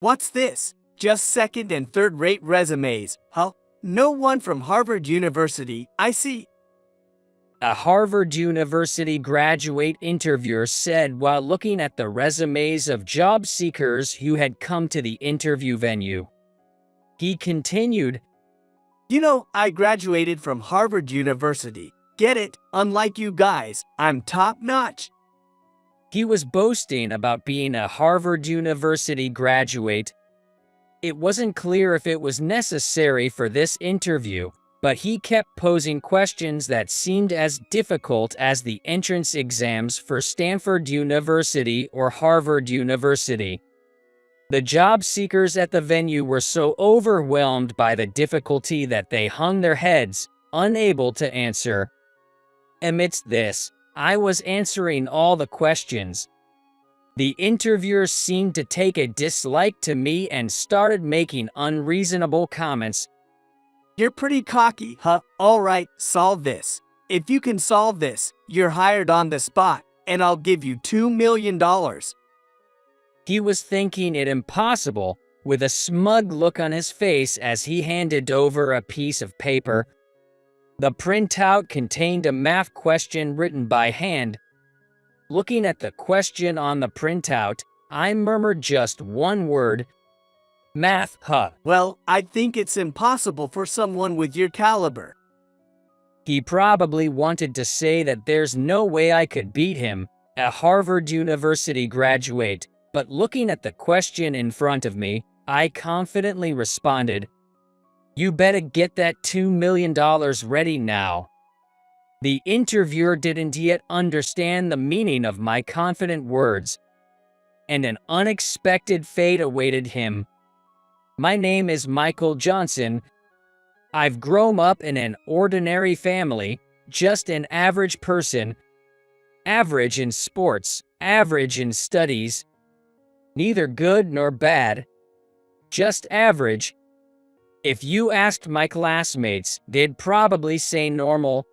What's this? Just second and third-rate resumes, huh? No one from Harvard University, I see. A Harvard University graduate interviewer said while looking at the resumes of job seekers who had come to the interview venue. He continued, You know, I graduated from Harvard University. Get it? Unlike you guys, I'm top-notch. He was boasting about being a Harvard University graduate. It wasn't clear if it was necessary for this interview, but he kept posing questions that seemed as difficult as the entrance exams for Stanford University or Harvard University. The job seekers at the venue were so overwhelmed by the difficulty that they hung their heads, unable to answer. Amidst this, I was answering all the questions. The interviewers seemed to take a dislike to me and started making unreasonable comments. You're pretty cocky, huh? Alright, solve this. If you can solve this, you're hired on the spot, and I'll give you $2 million. He was thinking it impossible, with a smug look on his face as he handed over a piece of paper. The printout contained a math question written by hand. Looking at the question on the printout, I murmured just one word. Math, huh? Well, I think it's impossible for someone with your caliber. He probably wanted to say that there's no way I could beat him, a Harvard University graduate, but looking at the question in front of me, I confidently responded, You better get that $2 million ready now. The interviewer didn't yet understand the meaning of my confident words, and an unexpected fate awaited him. My name is Michael Johnson. I've grown up in an ordinary family, just an average person. Average in sports, average in studies. Neither good nor bad. Just average. If you asked my classmates, they'd probably say normal.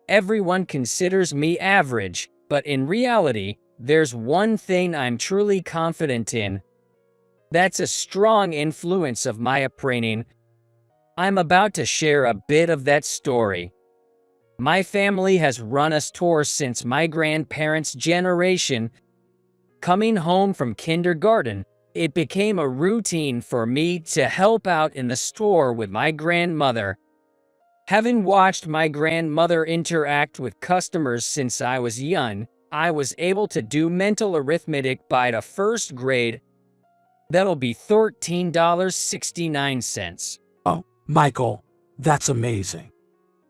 Everyone considers me average, but in reality, there's one thing I'm truly confident in. That's a strong influence of my upbringing. I'm about to share a bit of that story. My family has run a store since my grandparents' generation. Coming home from kindergarten, it became a routine for me to help out in the store with my grandmother. Having watched my grandmother interact with customers since I was young, I was able to do mental arithmetic by the first grade. That'll be $13.69. Oh, Michael, that's amazing.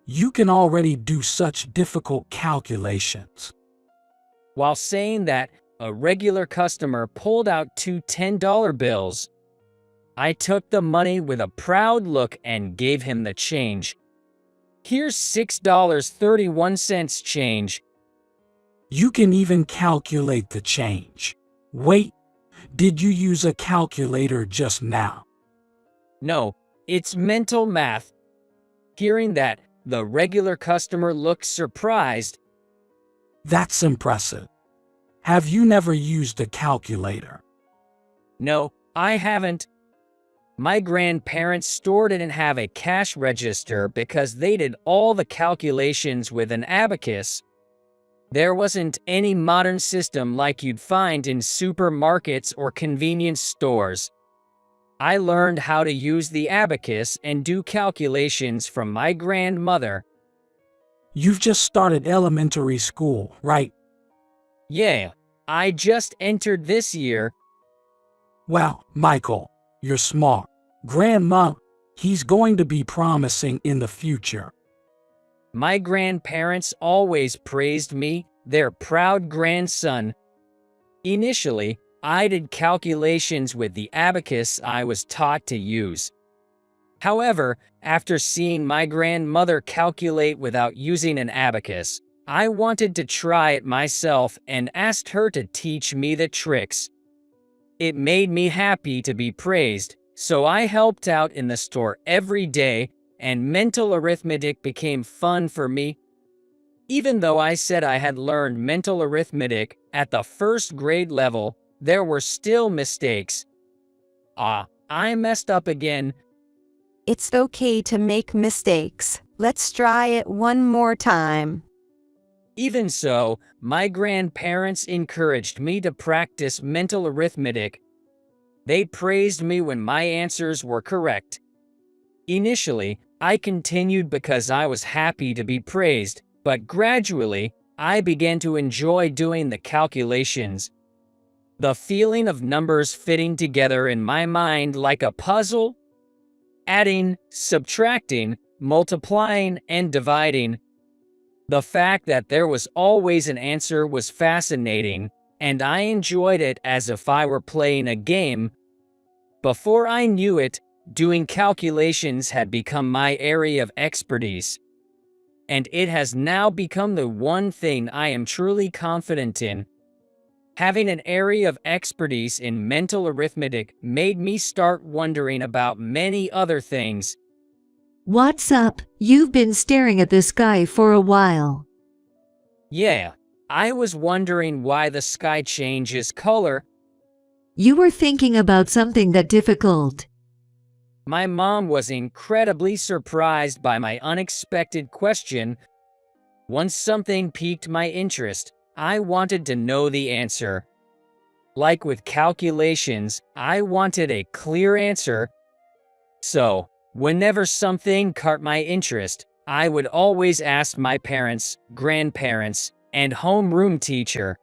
You can already do such difficult calculations. While saying that, a regular customer pulled out two $10 bills. I took the money with a proud look and gave him the change. Here's $6.31 change. You can even calculate the change. Wait, did you use a calculator just now? No, it's mental math. Hearing that, the regular customer looked surprised. That's impressive. Have you never used a calculator? No, I haven't. My grandparents' store didn't have a cash register because they did all the calculations with an abacus. There wasn't any modern system like you'd find in supermarkets or convenience stores. I learned how to use the abacus and do calculations from my grandmother. You've just started elementary school, right? Yeah, I just entered this year. Well, Michael, you're smart. Grandma, he's going to be promising in the future. My grandparents always praised me, their proud grandson. Initially, I did calculations with the abacus I was taught to use. However, after seeing my grandmother calculate without using an abacus, I wanted to try it myself and asked her to teach me the tricks. It made me happy to be praised, so I helped out in the store every day, and mental arithmetic became fun for me. Even though I said I had learned mental arithmetic at the first grade level, there were still mistakes. I messed up again. It's okay to make mistakes. Let's try it one more time. Even so, my grandparents encouraged me to practice mental arithmetic. They praised me when my answers were correct. Initially, I continued because I was happy to be praised, but gradually, I began to enjoy doing the calculations. The feeling of numbers fitting together in my mind like a puzzle, adding, subtracting, multiplying, and dividing. The fact that there was always an answer was fascinating, and I enjoyed it as if I were playing a game. Before I knew it, doing calculations had become my area of expertise, and it has now become the one thing I am truly confident in. Having an area of expertise in mental arithmetic made me start wondering about many other things. What's up? You've been staring at the sky for a while. Yeah, I was wondering why the sky changes color. You were thinking about something that difficult. My mom was incredibly surprised by my unexpected question. Once something piqued my interest, I wanted to know the answer. Like with calculations, I wanted a clear answer. So, whenever something caught my interest, I would always ask my parents, grandparents, and homeroom teacher.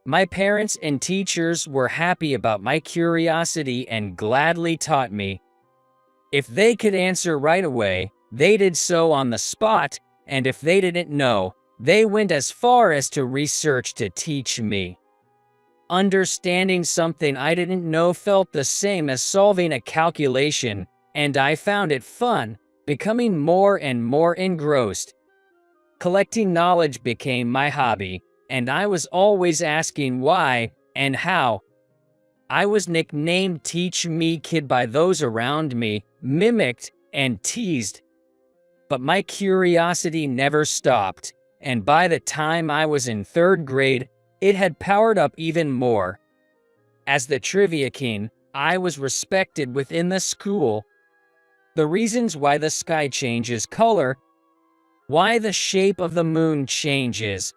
My parents and teachers were happy about my curiosity and gladly taught me. If they could answer right away, they did so on the spot, and if they didn't know, they went as far as to research to teach me. Understanding something I didn't know felt the same as solving a calculation, and I found it fun, becoming more and more engrossed. Collecting knowledge became my hobby, and I was always asking why and how. I was nicknamed Teach Me Kid by those around me, mimicked and teased. But my curiosity never stopped, and by the time I was in 3rd grade, it had powered up even more. As the trivia king, I was respected within the school. The reasons why the sky changes color, why the shape of the moon changes,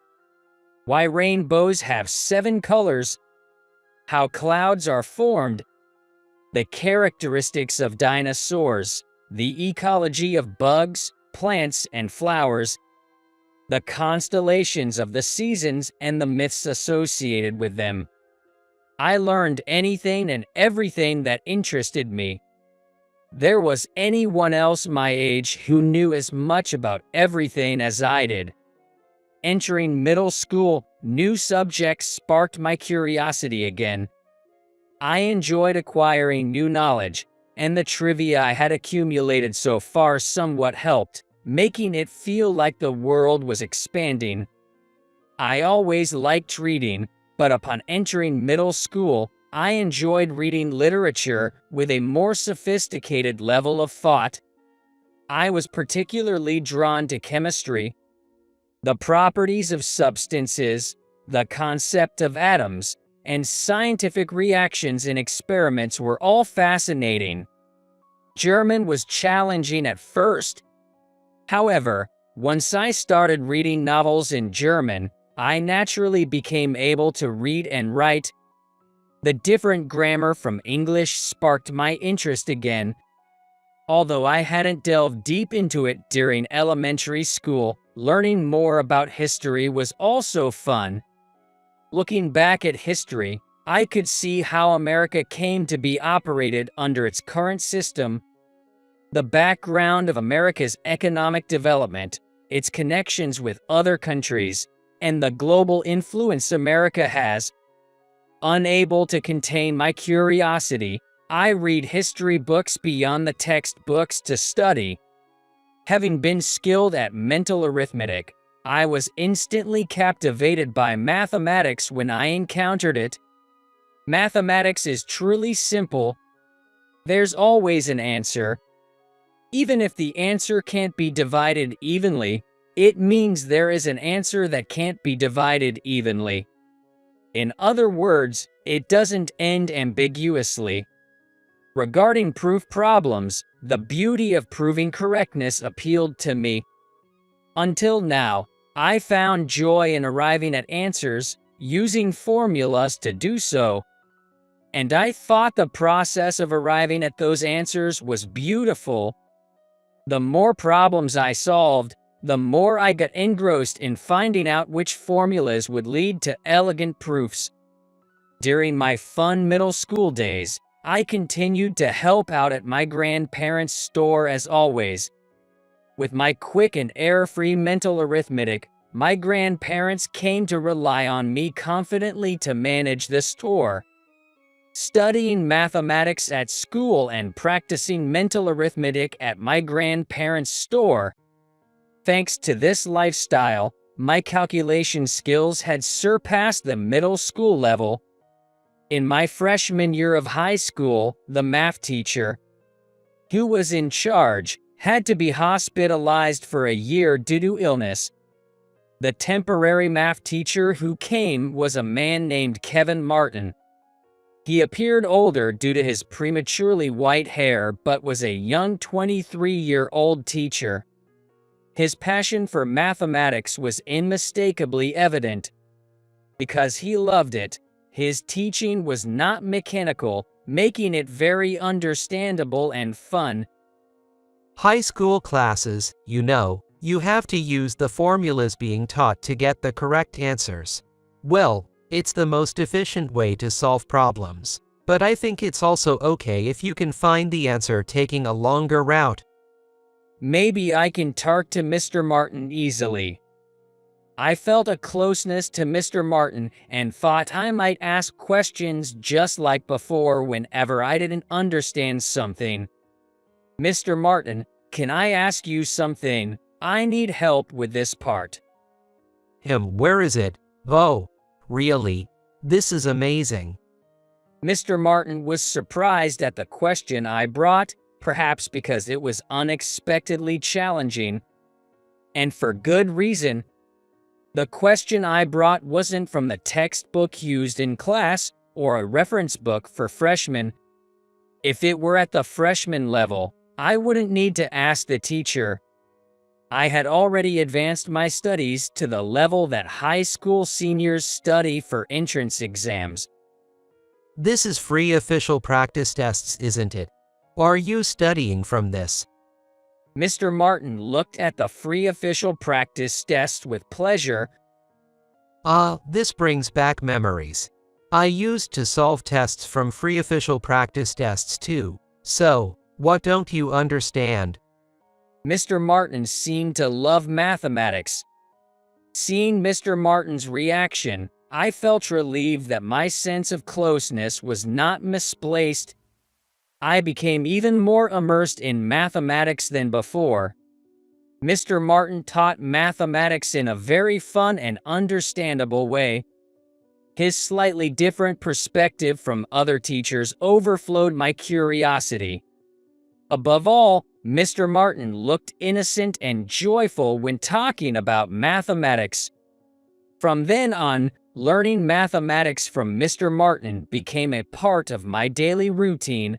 why rainbows have 7 colors, how clouds are formed, the characteristics of dinosaurs, the ecology of bugs, plants, and flowers, the constellations of the seasons and the myths associated with them. I learned anything and everything that interested me. There was anyone else my age who knew as much about everything as I did. Entering middle school, new subjects sparked my curiosity again. I enjoyed acquiring new knowledge, and the trivia I had accumulated so far somewhat helped, making it feel like the world was expanding. I always liked reading, but upon entering middle school, I enjoyed reading literature with a more sophisticated level of thought. I was particularly drawn to chemistry. The properties of substances, the concept of atoms, and scientific reactions in experiments were all fascinating. German was challenging at first. However, once I started reading novels in German, I naturally became able to read and write. The different grammar from English sparked my interest again. Although I hadn't delved deep into it during elementary school, learning more about history was also fun. Looking back at history, I could see how America came to be operated under its current system. The background of America's economic development, its connections with other countries, and the global influence America has. Unable to contain my curiosity, I read history books beyond the textbooks to study. Having been skilled at mental arithmetic, I was instantly captivated by mathematics when I encountered it. Mathematics is truly simple. There's always an answer. Even if the answer can't be divided evenly, it means there is an answer that can't be divided evenly. In other words, it doesn't end ambiguously. Regarding proof problems, the beauty of proving correctness appealed to me. Until now, I found joy in arriving at answers, using formulas to do so, and I thought the process of arriving at those answers was beautiful. The more problems I solved, the more I got engrossed in finding out which formulas would lead to elegant proofs. During my fun middle school days, I continued to help out at my grandparents' store as always. With my quick and error-free mental arithmetic, my grandparents came to rely on me confidently to manage the store. Studying mathematics at school and practicing mental arithmetic at my grandparents' store. Thanks to this lifestyle, my calculation skills had surpassed the middle school level. In my freshman year of high school, the math teacher, who was in charge, had to be hospitalized for a year due to illness. The temporary math teacher who came was a man named Kevin Martin. He appeared older due to his prematurely white hair, but was a young 23-year-old teacher. His passion for mathematics was unmistakably evident. Because he loved it, his teaching was not mechanical, making it very understandable and fun. High school classes, you have to use the formulas being taught to get the correct answers. Well, it's the most efficient way to solve problems. But I think it's also okay if you can find the answer taking a longer route. Maybe I can talk to Mr. Martin easily. I felt a closeness to Mr. Martin and thought I might ask questions just like before whenever I didn't understand something. Mr. Martin, can I ask you something? I need help with this part. Where is it? Oh, really? This is amazing. Mr. Martin was surprised at the question I brought, perhaps because it was unexpectedly challenging. And for good reason. The question I brought wasn't from the textbook used in class or a reference book for freshmen. If it were at the freshman level, I wouldn't need to ask the teacher. I had already advanced my studies to the level that high school seniors study for entrance exams. This is free official practice tests, isn't it? Are you studying from this? Mr. Martin looked at the free official practice test with pleasure. This brings back memories. I used to solve tests from free official practice tests too. So, what don't you understand? Mr. Martin seemed to love mathematics. Seeing Mr. Martin's reaction, I felt relieved that my sense of closeness was not misplaced. I became even more immersed in mathematics than before. Mr. Martin taught mathematics in a very fun and understandable way. His slightly different perspective from other teachers overflowed my curiosity. Above all, Mr. Martin looked innocent and joyful when talking about mathematics. From then on, learning mathematics from Mr. Martin became a part of my daily routine.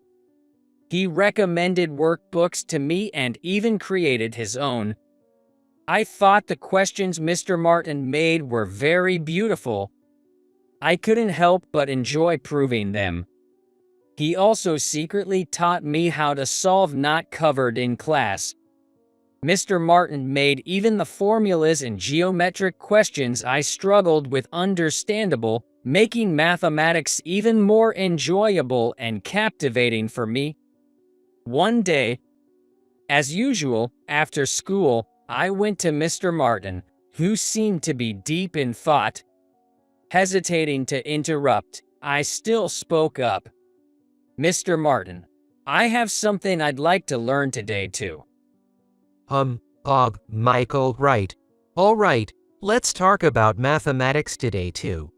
He recommended workbooks to me and even created his own. I thought the questions Mr. Martin made were very beautiful. I couldn't help but enjoy proving them. He also secretly taught me how to solve not covered in class. Mr. Martin made even the formulas and geometric questions I struggled with understandable, making mathematics even more enjoyable and captivating for me. One day, as usual, after school, I went to Mr. Martin, who seemed to be deep in thought. Hesitating to interrupt, I still spoke up. Mr. Martin, I have something I'd like to learn today too. Michael, right. All right, let's talk about mathematics today too.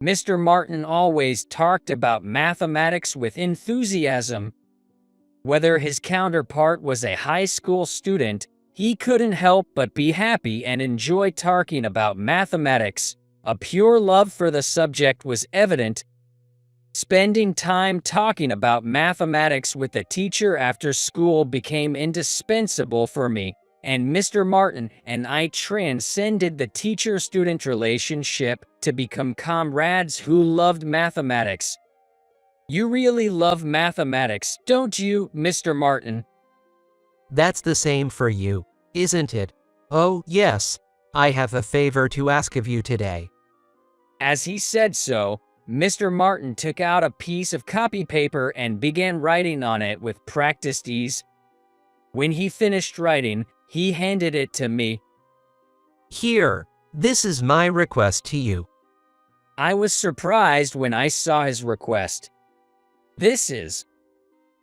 Mr. Martin always talked about mathematics with enthusiasm. Whether his counterpart was a high school student, he couldn't help but be happy and enjoy talking about mathematics. A pure love for the subject was evident. Spending time talking about mathematics with the teacher after school became indispensable for me, and Mr. Martin and I transcended the teacher-student relationship to become comrades who loved mathematics. You really love mathematics, don't you, Mr. Martin? That's the same for you, isn't it? Oh, yes. I have a favor to ask of you today. As he said so, Mr. Martin took out a piece of copy paper and began writing on it with practiced ease. When he finished writing, he handed it to me. Here, this is my request to you. I was surprised when I saw his request.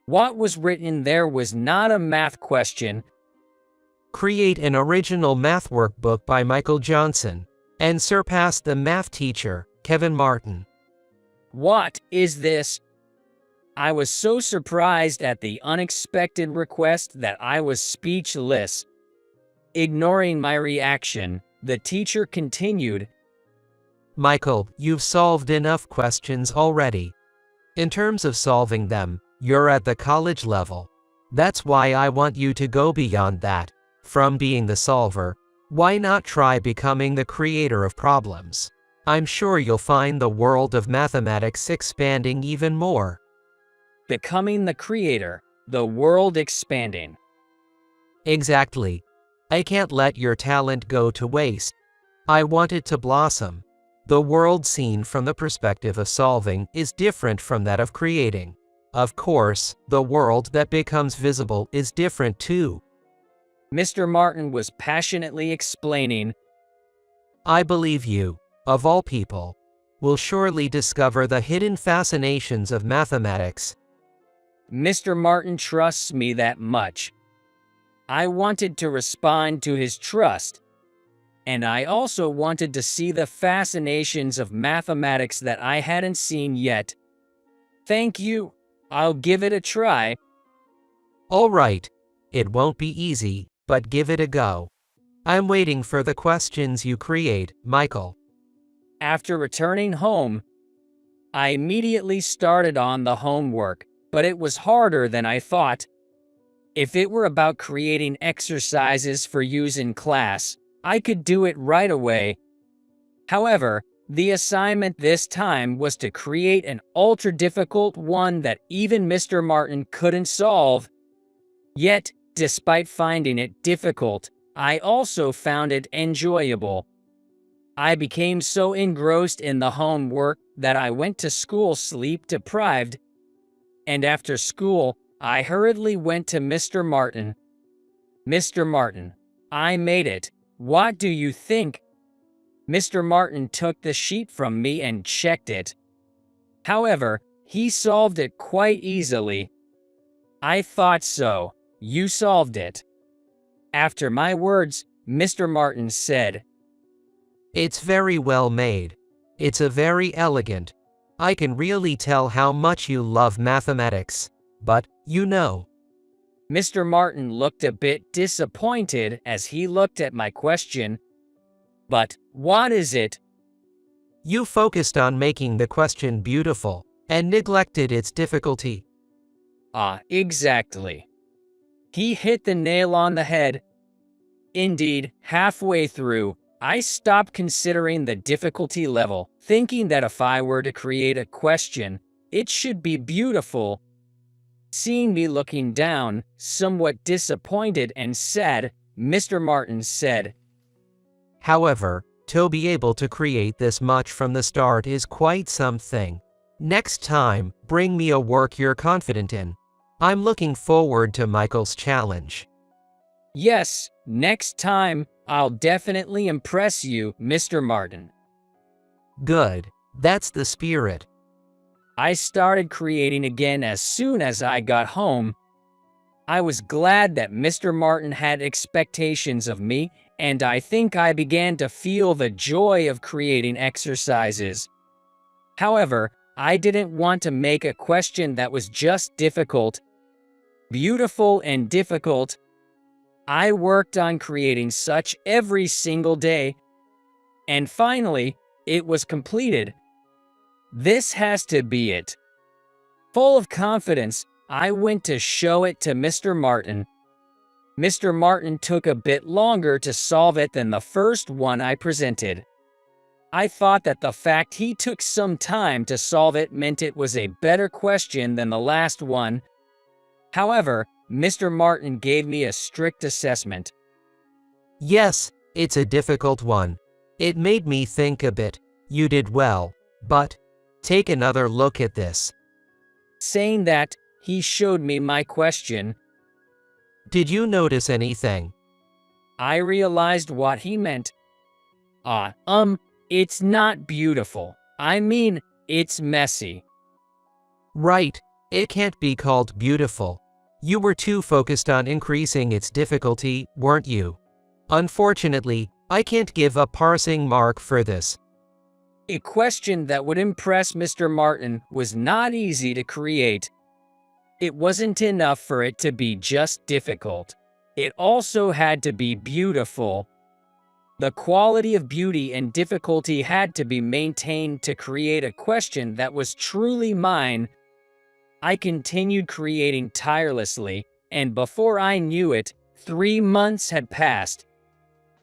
What was written there was not a math question. Create an original math workbook by Michael Johnson and surpass the math teacher, Kevin Martin. What is this? I was so surprised at the unexpected request that I was speechless. Ignoring my reaction, the teacher continued. Michael, you've solved enough questions already. In terms of solving them, you're at the college level. That's why I want you to go beyond that. From being the solver, why not try becoming the creator of problems? I'm sure you'll find the world of mathematics expanding even more. Becoming the creator, the world expanding. Exactly. I can't let your talent go to waste. I want it to blossom. The world seen from the perspective of solving is different from that of creating. Of course, the world that becomes visible is different too. Mr. Martin was passionately explaining. I believe you, of all people, will surely discover the hidden fascinations of mathematics. Mr. Martin trusts me that much. I wanted to respond to his trust, and I also wanted to see the fascinations of mathematics that I hadn't seen yet. Thank you. I'll give it a try. All right. It won't be easy, but give it a go. I'm waiting for the questions you create, Michael. After returning home, I immediately started on the homework, but it was harder than I thought. If it were about creating exercises for use in class, I could do it right away. However, the assignment this time was to create an ultra-difficult one that even Mr. Martin couldn't solve. Yet, despite finding it difficult, I also found it enjoyable. I became so engrossed in the homework that I went to school sleep-deprived. And after school, I hurriedly went to Mr. Martin. Mr. Martin, I made it. What do you think? Mr. Martin took the sheet from me and checked it. However, he solved it quite easily. I thought so. You solved it. After my words, Mr. Martin said, It's very well made. It's a very elegant. I can really tell how much you love mathematics. But, you know. Mr. Martin looked a bit disappointed as he looked at my question. But, what is it? You focused on making the question beautiful, and neglected its difficulty. Ah, exactly. He hit the nail on the head. Indeed, halfway through, I stopped considering the difficulty level, thinking that if I were to create a question, it should be beautiful. Seeing me looking down, somewhat disappointed and sad, Mr. Martin said, However, to be able to create this much from the start is quite something. Next time, bring me a work you're confident in. I'm looking forward to Michael's challenge. Yes, next time, I'll definitely impress you, Mr. Martin. Good. That's the spirit. I started creating again as soon as I got home. I was glad that Mr. Martin had expectations of me, and I think I began to feel the joy of creating exercises. However, I didn't want to make a question that was just difficult. Beautiful and difficult. I worked on creating such every single day. And finally, it was completed. This has to be it. Full of confidence, I went to show it to Mr. Martin. Mr. Martin took a bit longer to solve it than the first one I presented. I thought that the fact he took some time to solve it meant it was a better question than the last one. However, Mr. Martin gave me a strict assessment. Yes, it's a difficult one. It made me think a bit. You did well, but take another look at this. Saying that, he showed me my question. Did you notice anything? I realized what he meant. It's not beautiful. I mean, it's messy. Right, it can't be called beautiful. You were too focused on increasing its difficulty, weren't you? Unfortunately, I can't give a passing mark for this. A question that would impress Mr. Martin was not easy to create. It wasn't enough for it to be just difficult. It also had to be beautiful. The quality of beauty and difficulty had to be maintained to create a question that was truly mine. I continued creating tirelessly, and before I knew it, 3 months had passed.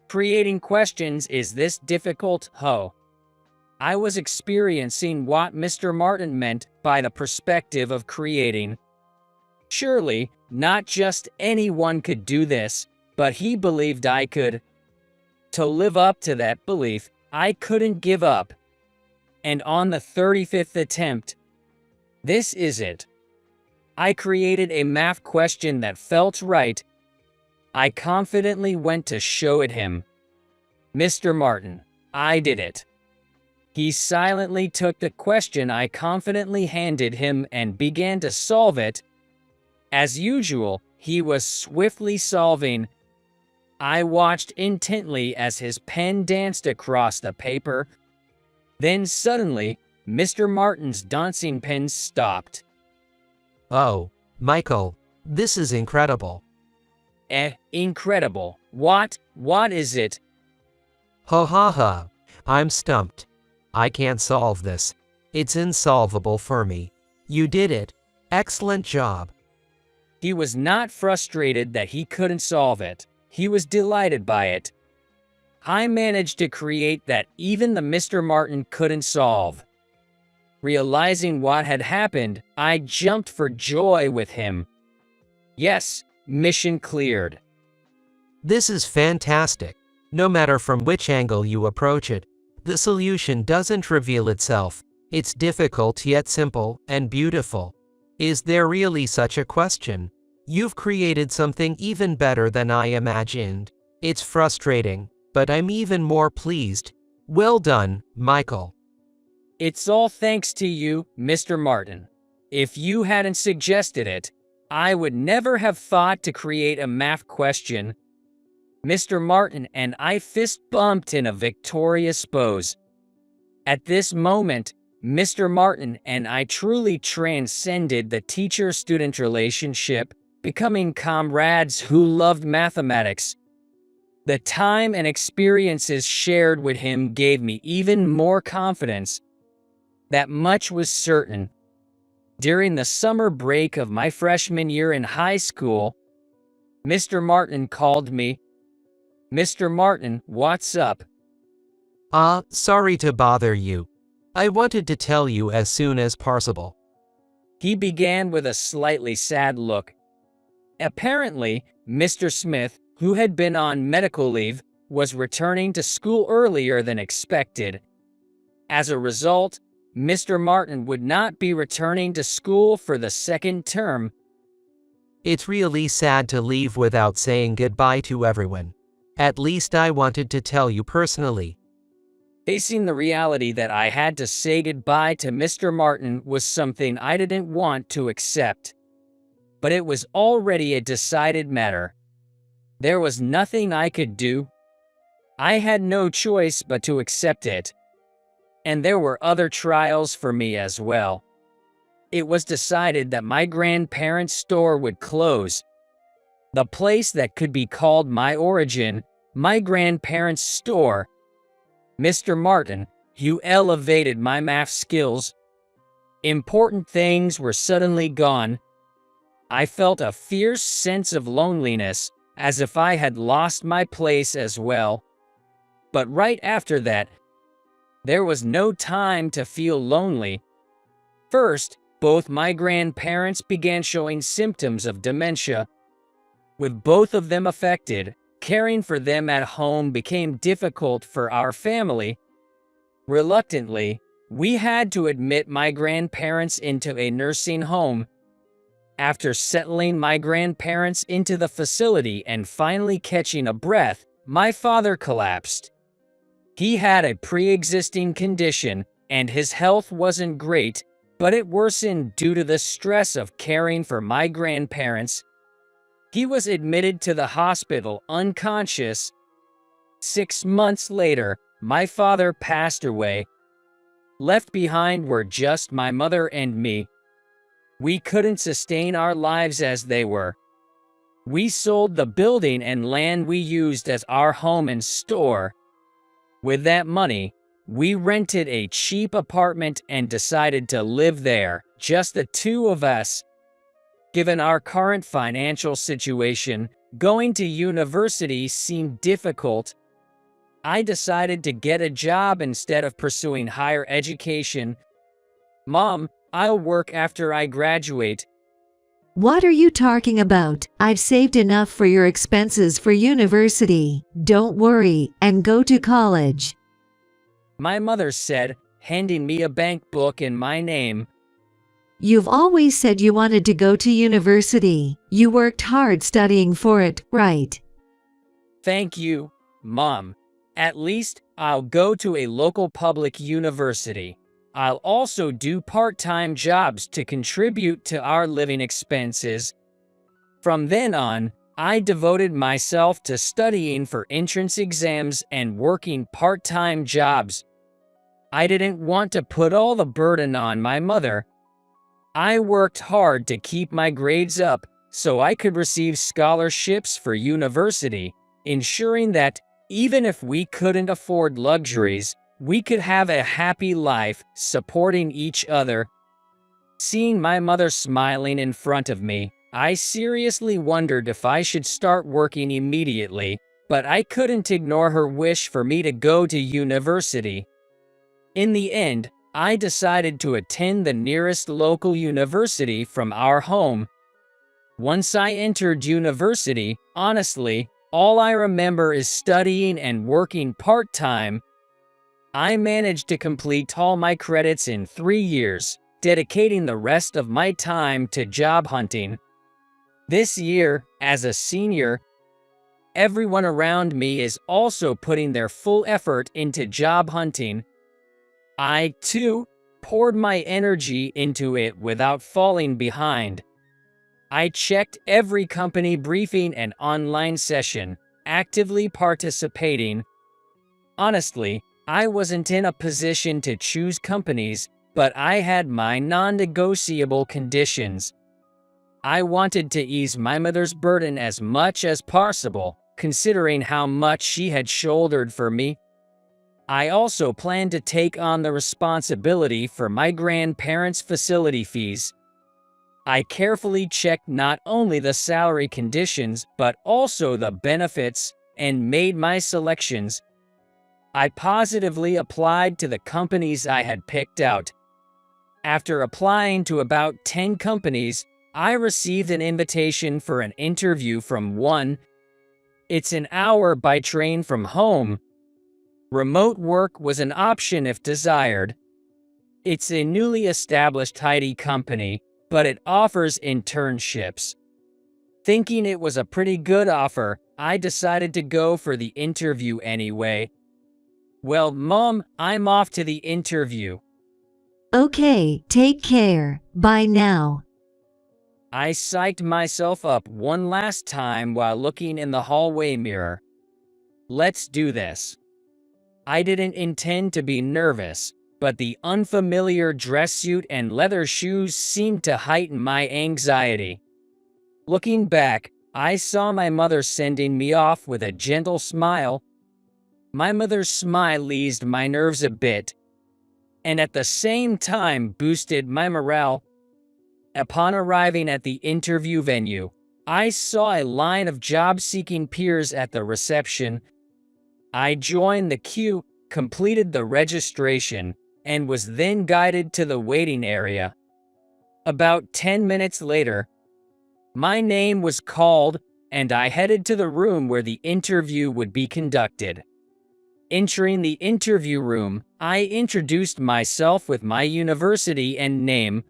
Creating questions is this difficult, ho? I was experiencing what Mr. Martin meant by the perspective of creating. Surely, not just anyone could do this, but he believed I could. To live up to that belief, I couldn't give up. And on the 35th attempt, this is it. I created a math question that felt right. I confidently went to show it him. Mr. Martin, I did it. He silently took the question I confidently handed him and began to solve it. As usual, he was swiftly solving. I watched intently as his pen danced across the paper. Then suddenly, Mr. Martin's dancing pen stopped. Oh, Michael, this is incredible. Incredible. What is it? Ha ha ha, I'm stumped. I can't solve this. It's insolvable for me. You did it. Excellent job. He was not frustrated that he couldn't solve it. He was delighted by it. I managed to create that even the Mr. Martin couldn't solve. Realizing what had happened, I jumped for joy with him. Yes, mission cleared. This is fantastic. No matter from which angle you approach it, the solution doesn't reveal itself. It's difficult yet simple and beautiful. Is there really such a question? You've created something even better than I imagined. It's frustrating, but I'm even more pleased. Well done, Michael. It's all thanks to you, Mr. Martin. If you hadn't suggested it, I would never have thought to create a math question. Mr. Martin and I fist bumped in a victorious pose. At this moment, Mr. Martin and I truly transcended the teacher-student relationship, becoming comrades who loved mathematics. The time and experiences shared with him gave me even more confidence. That much was certain. During the summer break of my freshman year in high school, Mr. Martin called me. Mr. Martin, what's up? Sorry to bother you. I wanted to tell you as soon as possible. He began with a slightly sad look. Apparently, Mr. Smith, who had been on medical leave, was returning to school earlier than expected. As a result, Mr. Martin would not be returning to school for the second term. It's really sad to leave without saying goodbye to everyone. At least I wanted to tell you personally. Facing the reality that I had to say goodbye to Mr. Martin was something I didn't want to accept. But it was already a decided matter. There was nothing I could do. I had no choice but to accept it. And there were other trials for me as well. It was decided that my grandparents' store would close. The place that could be called my origin, my grandparents' store. Mr. Martin, you elevated my math skills. Important things were suddenly gone. I felt a fierce sense of loneliness, as if I had lost my place as well. But right after that, there was no time to feel lonely. First, both my grandparents began showing symptoms of dementia. With both of them affected, caring for them at home became difficult for our family. Reluctantly, we had to admit my grandparents into a nursing home. After settling my grandparents into the facility and finally catching a breath, my father collapsed. He had a pre-existing condition, and his health wasn't great, but it worsened due to the stress of caring for my grandparents. He was admitted to the hospital unconscious. 6 months later, my father passed away. Left behind were just my mother and me. We couldn't sustain our lives as they were. We sold the building and land we used as our home and store. With that money, we rented a cheap apartment and decided to live there, just the two of us. Given our current financial situation, going to university seemed difficult. I decided to get a job instead of pursuing higher education. Mom, I'll work after I graduate. What are you talking about? I've saved enough for your expenses for university. Don't worry and go to college. My mother said, handing me a bank book in my name. You've always said you wanted to go to university. You worked hard studying for it, right? Thank you, Mom. At least, I'll go to a local public university. I'll also do part-time jobs to contribute to our living expenses. From then on, I devoted myself to studying for entrance exams and working part-time jobs. I didn't want to put all the burden on my mother. I worked hard to keep my grades up so I could receive scholarships for university, ensuring that, even if we couldn't afford luxuries, we could have a happy life supporting each other. Seeing my mother smiling in front of me, I seriously wondered if I should start working immediately, but I couldn't ignore her wish for me to go to university. In the end, I decided to attend the nearest local university from our home. Once I entered university, honestly, all I remember is studying and working part-time. I managed to complete all my credits in 3 years, dedicating the rest of my time to job hunting. This year, as a senior, everyone around me is also putting their full effort into job hunting. I, too, poured my energy into it without falling behind. I checked every company briefing and online session, actively participating. Honestly, I wasn't in a position to choose companies, but I had my non-negotiable conditions. I wanted to ease my mother's burden as much as possible, considering how much she had shouldered for me. I also planned to take on the responsibility for my grandparents' facility fees. I carefully checked not only the salary conditions, but also the benefits, and made my selections. I positively applied to the companies I had picked out. After applying to about 10 companies, I received an invitation for an interview from one. It's an hour by train from home. Remote work was an option if desired. It's a newly established IT company, but it offers internships. Thinking it was a pretty good offer, I decided to go for the interview anyway. Well, Mom, I'm off to the interview. Okay, take care. Bye now. I psyched myself up one last time while looking in the hallway mirror. Let's do this. I didn't intend to be nervous, but the unfamiliar dress suit and leather shoes seemed to heighten my anxiety. Looking back, I saw my mother sending me off with a gentle smile. My mother's smile eased my nerves a bit. and at the same time boosted my morale. Upon arriving at the interview venue, I saw a line of job-seeking peers at the reception. I joined the queue, completed the registration, and was then guided to the waiting area. About 10 minutes later, my name was called, and I headed to the room where the interview would be conducted. Entering the interview room, I introduced myself with my university and name.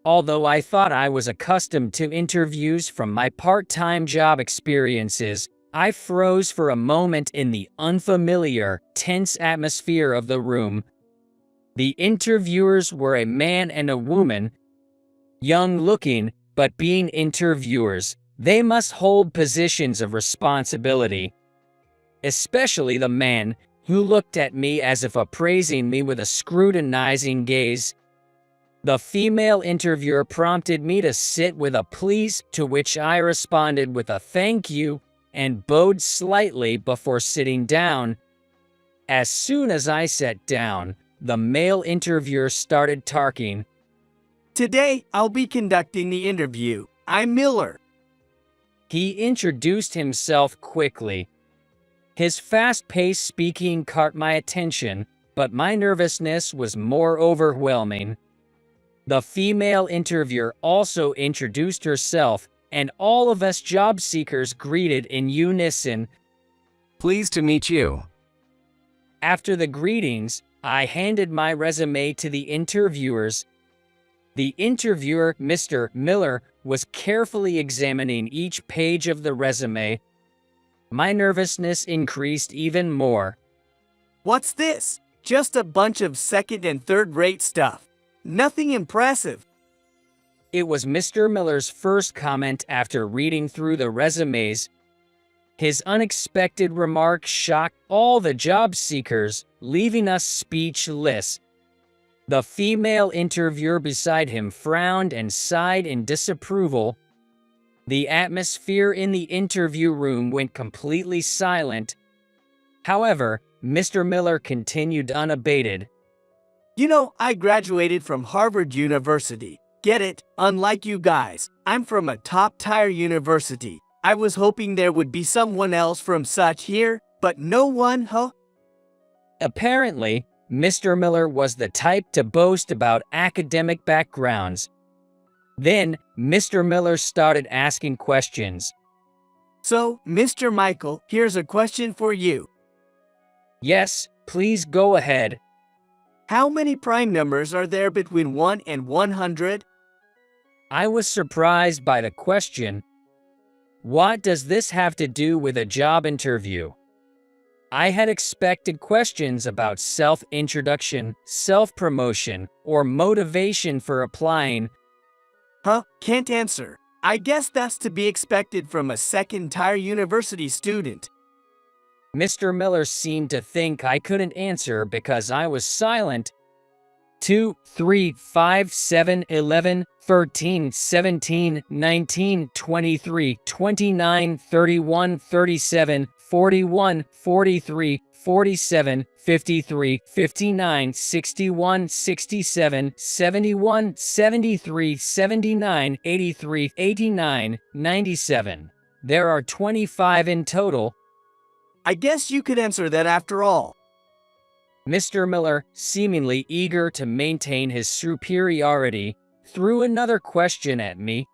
Although I thought I was accustomed to interviews from my part-time job experiences, I froze for a moment in the unfamiliar, tense atmosphere of the room. The interviewers were a man and a woman, young-looking, but being interviewers, they must hold positions of responsibility. Especially the man, who looked at me as if appraising me with a scrutinizing gaze. The female interviewer prompted me to sit with a please, to which I responded with a thank you and bowed slightly before sitting down. As soon as I sat down, the male interviewer started talking. Today, I'll be conducting the interview. I'm Miller. He introduced himself quickly. His fast-paced speaking caught my attention, but my nervousness was more overwhelming. The female interviewer also introduced herself, and all of us job seekers greeted in unison. Pleased to meet you. After the greetings, I handed my resume to the interviewers. The interviewer, Mr. Miller, was carefully examining each page of the resume. My nervousness increased even more. What's this? Just a bunch of second and third-rate stuff. Nothing impressive. It was Mr. Miller's first comment after reading through the resumes. His unexpected remark shocked all the job seekers, leaving us speechless. The female interviewer beside him frowned and sighed in disapproval. The atmosphere in the interview room went completely silent. However, Mr. Miller continued unabated. You know, I graduated from Harvard University. Get it? Unlike you guys, I'm from a top-tier university. I was hoping there would be someone else from such here, but no one, huh? Apparently, Mr. Miller was the type to boast about academic backgrounds. Then, Mr. Miller started asking questions. So, Mr. Michael, here's a question for you. Yes, please go ahead. How many prime numbers are there between 1 and 100? I was surprised by the question. What does this have to do with a job interview? I had expected questions about self-introduction, self-promotion, or motivation for applying. Huh? Can't answer. I guess that's to be expected from a second-tier university student. Mr. Miller seemed to think I couldn't answer because I was silent. 2, 3, 5, 7, 11, 13, 17, 19, 23, 29, 31, 37, 41, 43, 47, 53, 59, 61, 67, 71, 73, 79, 83, 89, 97. There are 25 in total. I guess you could answer that after all. Mr. Miller, seemingly eager to maintain his superiority, threw another question at me.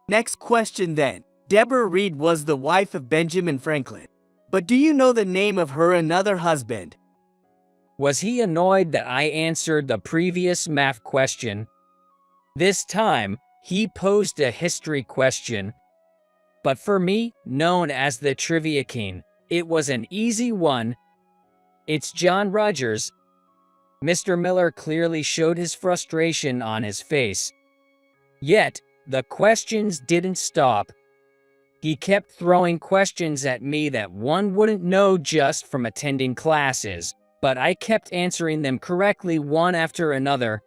Next question then. Deborah Reed was the wife of Benjamin Franklin. But do you know the name of her another husband? Was he annoyed that I answered the previous math question? This time, he posed a history question. But for me, known as the Trivia King, it was an easy one. It's John Rogers. Mr. Miller clearly showed his frustration on his face. Yet, the questions didn't stop. He kept throwing questions at me that one wouldn't know just from attending classes, but I kept answering them correctly one after another.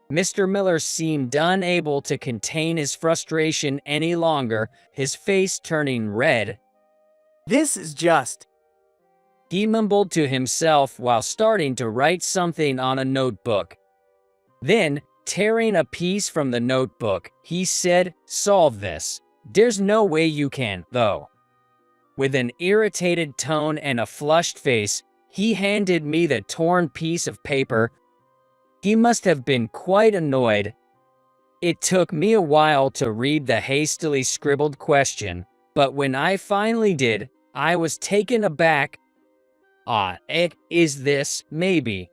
Mr. Miller seemed unable to contain his frustration any longer, his face turning red. This is just... He mumbled to himself while starting to write something on a notebook. Then, tearing a piece from the notebook, he said, "Solve this. There's no way you can, though." With an irritated tone and a flushed face, he handed me the torn piece of paper. He must have been quite annoyed. It took me a while to read the hastily scribbled question, but when I finally did, I was taken aback. Is this, maybe?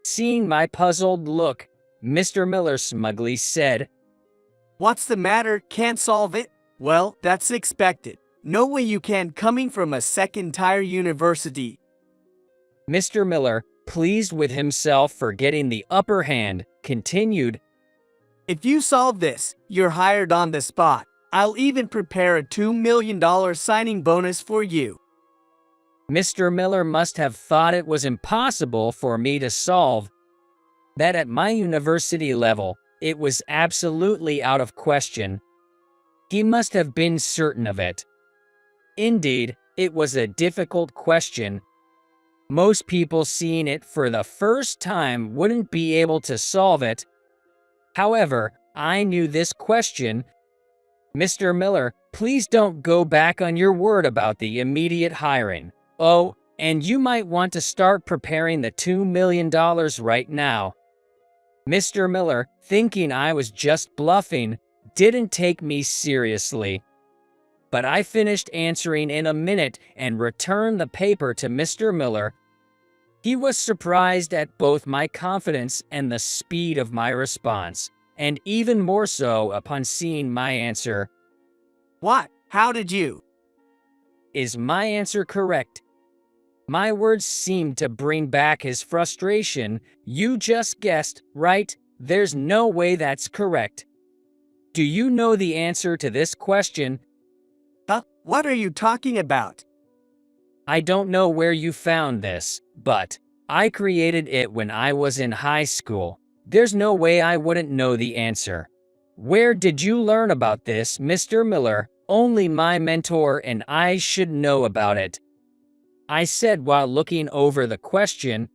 Seeing my puzzled look, Mr. Miller smugly said, What's the matter? Can't solve it? Well, that's expected. No way you can, coming from a second-tier university. Mr. Miller, pleased with himself for getting the upper hand, continued, If you solve this, you're hired on the spot. I'll even prepare a $2 million signing bonus for you. Mr. Miller must have thought it was impossible for me to solve. That at my university level, it was absolutely out of question. He must have been certain of it. Indeed, it was a difficult question. Most people seeing it for the first time wouldn't be able to solve it. However, I knew this question. Mr. Miller, please don't go back on your word about the immediate hiring. Oh, and you might want to start preparing the $2 million right now. Mr. Miller, thinking I was just bluffing, didn't take me seriously. But I finished answering in a minute and returned the paper to Mr. Miller. He was surprised at both my confidence and the speed of my response, and even more so upon seeing my answer. What? How did you? Is my answer correct? My words seemed to bring back his frustration. You just guessed, right? There's no way that's correct. Do you know the answer to this question? What are you talking about? I don't know where you found this, but I created it when I was in high school. There's no way I wouldn't know the answer. Where did you learn about this, Mr. Miller? Only my mentor and I should know about it. I said while looking over the question.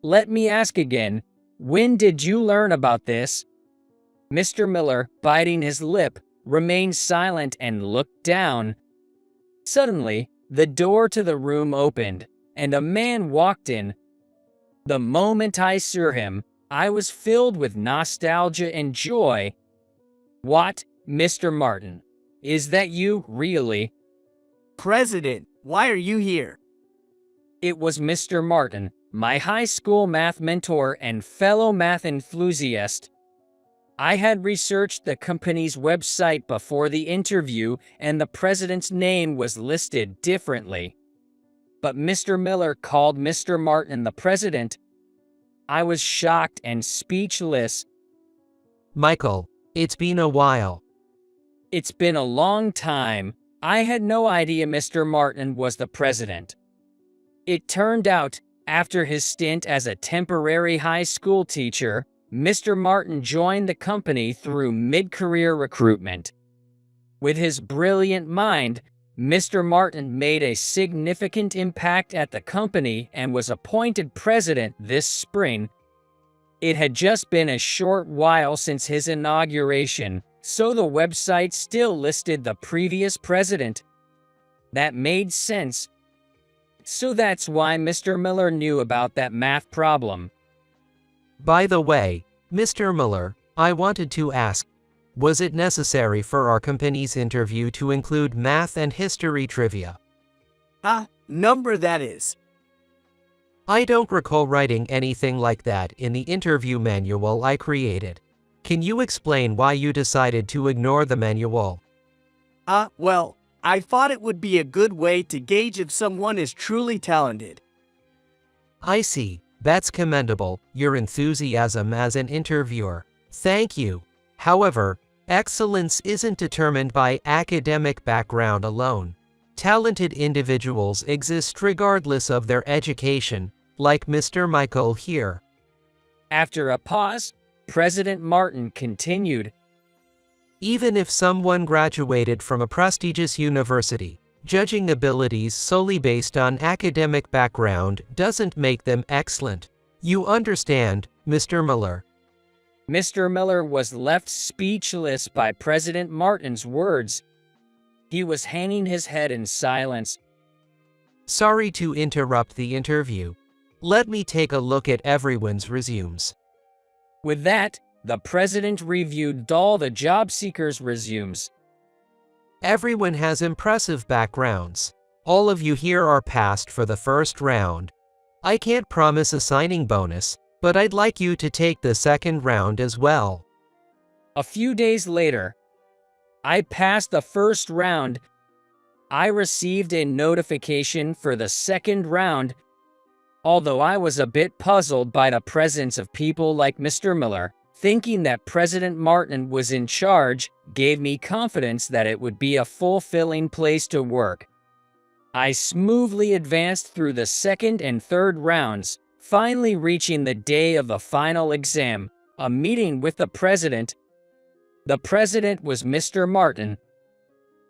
Let me ask again. When did you learn about this? Mr. Miller, biting his lip, remained silent and looked down. Suddenly, the door to the room opened, and a man walked in. The moment I saw him, I was filled with nostalgia and joy. What, Mr. Martin? Is that you, really? President, why are you here? It was Mr. Martin, my high school math mentor and fellow math enthusiast. I had researched the company's website before the interview, and the president's name was listed differently. But Mr. Miller called Mr. Martin the president. I was shocked and speechless. Michael, it's been a while. It's been a long time. I had no idea Mr. Martin was the president. It turned out, after his stint as a temporary high school teacher, Mr. Martin joined the company through mid-career recruitment. With his brilliant mind, Mr. Martin made a significant impact at the company and was appointed president this spring. It had just been a short while since his inauguration, so the website still listed the previous president. That made sense. So that's why Mr. Miller knew about that math problem. By the way, Mr. Miller, I wanted to ask, was it necessary for our company's interview to include math and history trivia? Number that is. I don't recall writing anything like that in the interview manual I created. Can you explain why you decided to ignore the manual? Well, I thought it would be a good way to gauge if someone is truly talented. I see. That's commendable, your enthusiasm as an interviewer. Thank you. However, excellence isn't determined by academic background alone. Talented individuals exist regardless of their education, like Mr. Michael here. After a pause, President Martin continued. Even if someone graduated from a prestigious university, Judging abilities solely based on academic background doesn't make them excellent. You understand, Mr. Miller. Mr. Miller was left speechless by President Martin's words. He was hanging his head in silence. Sorry to interrupt the interview. Let me take a look at everyone's resumes. With that, the president reviewed all the job seekers' resumes. Everyone has impressive backgrounds. All of you here are passed for the first round. I can't promise a signing bonus, but I'd like you to take the second round as well. A few days later, I passed the first round. I received a notification for the second round. Although I was a bit puzzled by the presence of people like Mr. Miller, thinking that President Martin was in charge gave me confidence that it would be a fulfilling place to work. I smoothly advanced through the second and third rounds, finally reaching the day of the final exam, a meeting with the president. The president was Mr. Martin.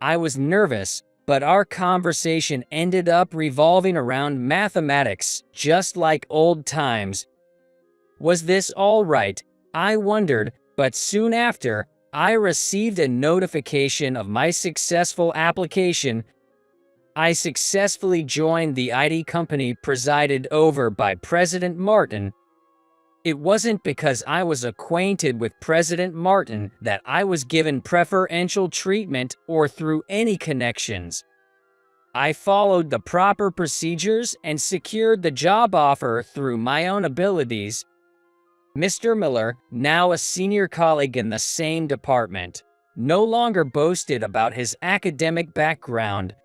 I was nervous, but our conversation ended up revolving around mathematics, just like old times. Was this all right? I wondered, but soon after, I received a notification of my successful application. I successfully joined the IT company presided over by President Martin. It wasn't because I was acquainted with President Martin that I was given preferential treatment or through any connections. I followed the proper procedures and secured the job offer through my own abilities. Mr. Miller, now a senior colleague in the same department, no longer boasted about his academic background.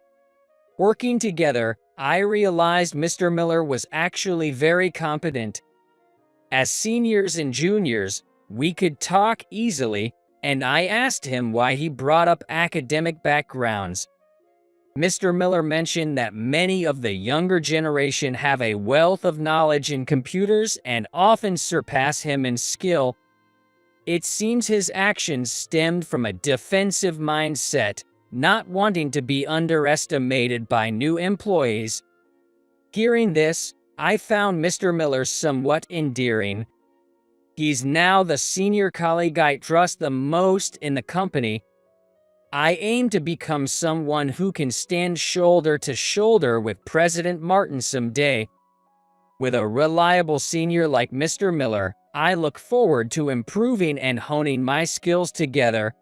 Working together, I realized Mr. Miller was actually very competent. As seniors and juniors, we could talk easily, and I asked him why he brought up academic backgrounds. Mr. Miller mentioned that many of the younger generation have a wealth of knowledge in computers and often surpass him in skill. It seems his actions stemmed from a defensive mindset, not wanting to be underestimated by new employees. Hearing this, I found Mr. Miller somewhat endearing. He's now the senior colleague I trust the most in the company. I aim to become someone who can stand shoulder to shoulder with President Martin someday. With a reliable senior like Mr. Miller, I look forward to improving and honing my skills together.